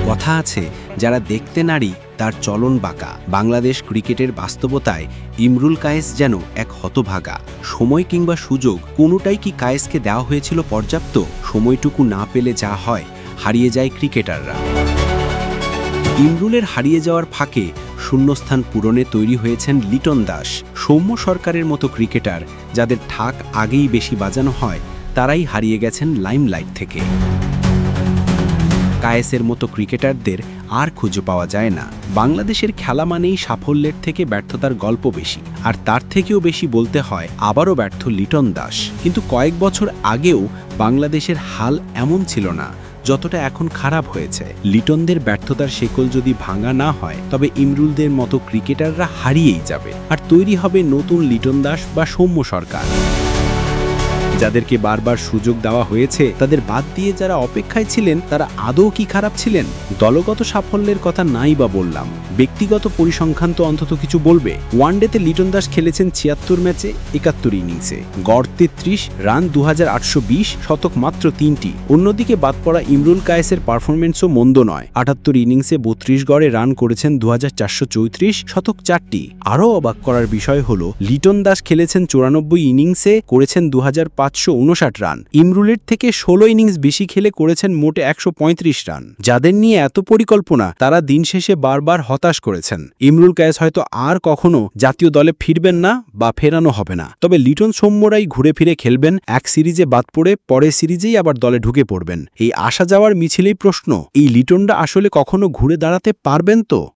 কথা আছে, যারা দেখতে নারী তার চলন বাঁকা। বাংলাদেশ ক্রিকেটের বাস্তবতায় ইমরুল কায়েস যেন এক হতভাগা। সময় কিংবা সুযোগ কোনোটাই কি কায়েসকে দেওয়া হয়েছিল পর্যাপ্ত? সময়টুকু না পেলে যা হয়, হারিয়ে যায় ক্রিকেটাররা। ইমরুলের হারিয়ে যাওয়ার ফাঁকে শূন্যস্থান পূরণে তৈরি হয়েছেন লিটন দাস। সৌম্য সরকারের মতো ক্রিকেটার, যাদের ঠাক আগেই বেশি বাজানো হয়, তারাই হারিয়ে গেছেন লাইমলাইট থেকে। কায়েসের মতো ক্রিকেটারদের আর খুঁজে পাওয়া যায় না। বাংলাদেশের খেলা মানেই সাফল্যের থেকে ব্যর্থতার গল্প বেশি, আর তার থেকেও বেশি বলতে হয় আবারও ব্যর্থ লিটন দাস। কিন্তু কয়েক বছর আগেও বাংলাদেশের হাল এমন ছিল না যতটা এখন খারাপ হয়েছে। লিটনদের ব্যর্থতার শেকল যদি ভাঙা না হয়, তবে ইমরুলদের মতো ক্রিকেটাররা হারিয়েই যাবে, আর তৈরি হবে নতুন লিটন দাস বা সৌম্য সরকার। যাদেরকে বারবার সুযোগ দেওয়া হয়েছে, তাদের বাদ দিয়ে যারা অপেক্ষায় ছিলেন, তারা আদৌ কি খারাপ ছিলেন? দলগত সাফল্যের কথা নাই বা বললাম, ব্যক্তিগত পরিসংখ্যান তো অন্তত কিছু বলবে। ওয়ানডেতে লিটন দাস খেলেছেন ৭৬ ম্যাচে ৭১ ইনিংসে, গড় ৩৩, রান ২৮২০, শতক মাত্র ৩টি। অন্যদিকে বাদ পড়া ইমরুল কায়েসের পারফরমেন্সও মন্দ নয়। ৭৮ ইনিংসে ৩২ গড়ে রান করেছেন ২৪৩৪, শতক ৪টি। আরও অবাক করার বিষয় হল, লিটন দাস খেলেছেন ৯৪ ইনিংসে, করেছেন ২৫৫৯ রান। ইমরুলের থেকে ১৬ ইনিংস বেশি খেলে করেছেন মোটে ১৩৫ রান। যাদের নিয়ে এত পরিকল্পনা, তারা দিন শেষে বারবার হতাশ করেছেন। ইমরুল কায়েস হয়তো আর কখনো জাতীয় দলে ফিরবেন না বা ফেরানো হবে না, তবে লিটন সৌম্যরাই ঘুরে ফিরে খেলবেন। এক সিরিজে বাদ পড়ে পরের সিরিজেই আবার দলে ঢুকে পড়বেন। এই আসা যাওয়ার মিছিলেই প্রশ্ন, এই লিটনরা আসলে কখনো ঘুরে দাঁড়াতে পারবেন তো?